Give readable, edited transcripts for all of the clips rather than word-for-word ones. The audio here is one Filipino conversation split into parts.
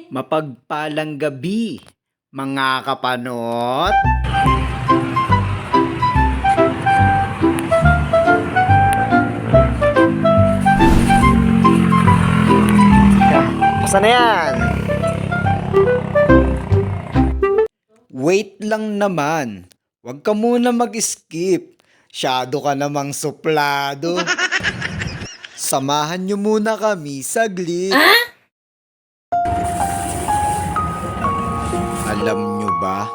Mapagpalang gabi, mga kapanot. Basta na yan. Wait lang naman. Huwag ka muna mag-skip. Shadow ka namang suplado. Samahan niyo muna kami saglit. Alam nyo ba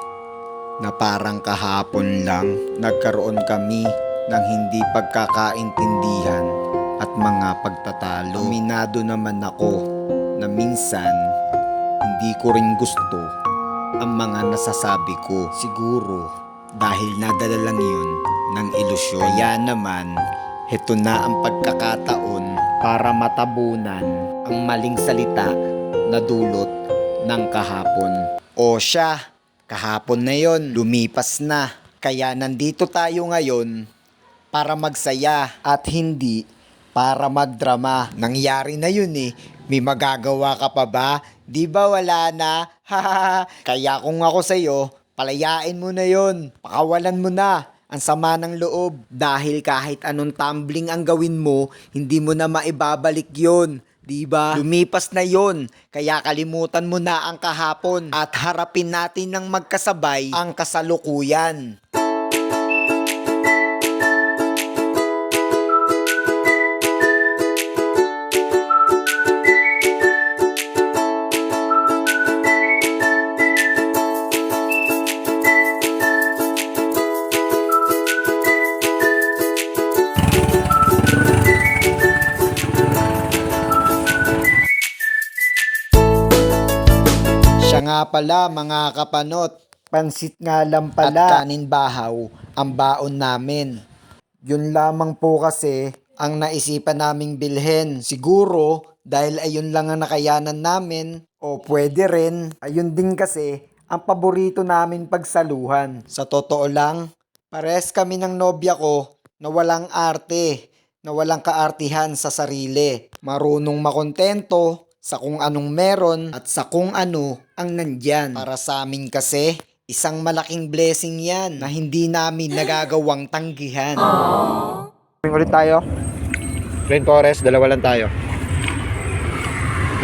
na parang kahapon lang nagkaroon kami ng hindi pagkakaintindihan at mga pagtatalo. Aminado naman ako na minsan hindi ko rin gusto ang mga nasasabi ko. Siguro dahil nadala lang yun ng ilusyon. Kaya naman, heto na ang pagkakataon para matabunan ang maling salita na dulot ng kahapon. O siya, kahapon na yon, lumipas na. Kaya nandito tayo ngayon para magsaya at hindi para magdrama. Nangyari na yun eh. May magagawa ka pa ba? Di ba wala na? Kaya kung ako sa'yo, palayain mo na yon. Pakawalan mo na ang sama ng loob. Dahil kahit anong tumbling ang gawin mo, hindi mo na maibabalik yon. Diba? Lumipas na yon, kaya kalimutan mo na ang kahapon at harapin natin ng magkasabay ang kasalukuyan. Siya nga pala mga kapanot, pansit nga lang pala at kanin bahaw ang baon namin. Yun lamang po kasi ang naisipan naming bilhin. Siguro dahil ayun lang ang nakayanan namin o pwede rin ayun din kasi ang paborito namin pagsaluhan. Sa totoo lang, pares kami ng nobya ko na walang arte, na walang kaartihan sa sarili. Marunong makontento sa kung anong meron at sa kung ano ang nandyan. Para sa amin kasi, isang malaking blessing yan na hindi namin nagagawang tanggihan. Ulit tayo. Rainforest, dalawa lang tayo.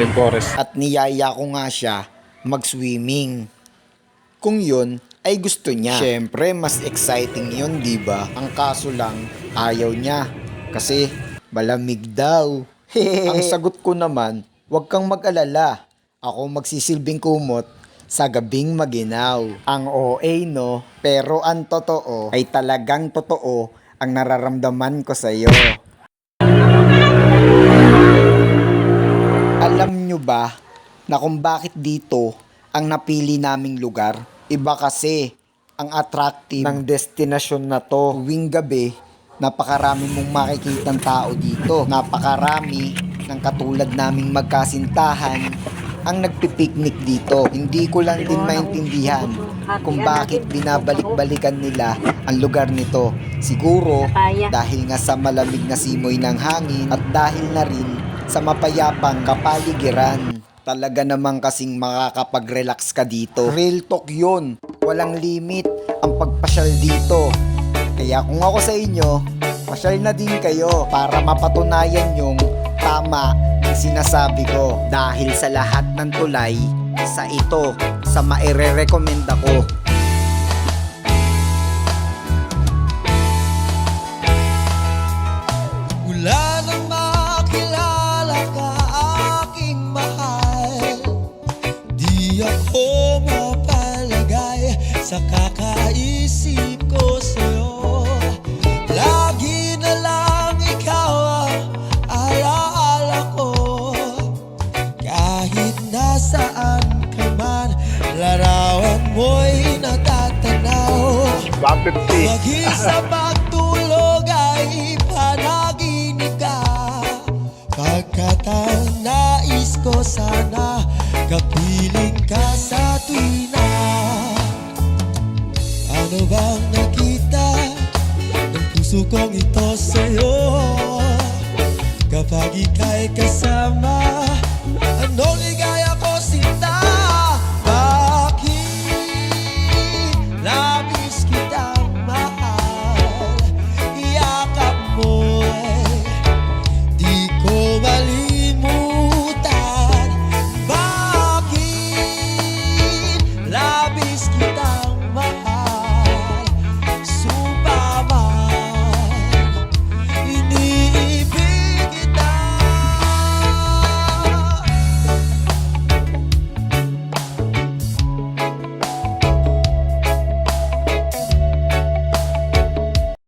Rainforest. At niyaya ko nga siya mag-swimming. Kung yun ay gusto niya. Siyempre, mas exciting yun, diba? Ang kaso lang, ayaw niya. Kasi malamig daw. Ang sagot ko naman, huwag kang mag-alala. Ako magsisilbing kumot sa gabing maginaw. Ang OA no, pero ang totoo ay talagang totoo ang nararamdaman ko sa'yo. Alam nyo ba na kung bakit dito ang napili naming lugar? Iba kasi ang attractive ng destinasyon na to. Tuwing gabi, napakarami mong makikitang tao dito. Napakarami ng katulad naming magkasintahan ang nagpipiknik dito. Hindi ko lang din maintindihan kung bakit binabalik-balikan nila ang lugar nito. Siguro dahil nga sa malamig na simoy ng hangin at dahil na rin sa mapayapang kapaligiran. Talaga naman kasing makakapag-relax ka dito. Real talk yun. Walang limit ang pagpasyal dito. Kaya kung ako sa inyo, pasyal na din kayo para mapatunayan yung tama ang sinasabi ko. Dahil sa lahat ng tulay, sa ito, sa maire-recommend ako. Wala nang makilala ka, aking mahal. Di ako mapalagay sa kakaisip ko sa'yo. Lagi na lang ikaw ang alaala ko. Kahit nasaan ka man, larawan mo'y natatanaw. 150. Lagi sa pagtulog ay panaginip ka. Pagkat ang nais ko sana, kapiling ka sa tuwina. Ano bang nakita ng puso kong ito sa'yo? Kapag ika'y kasama, anong ligaya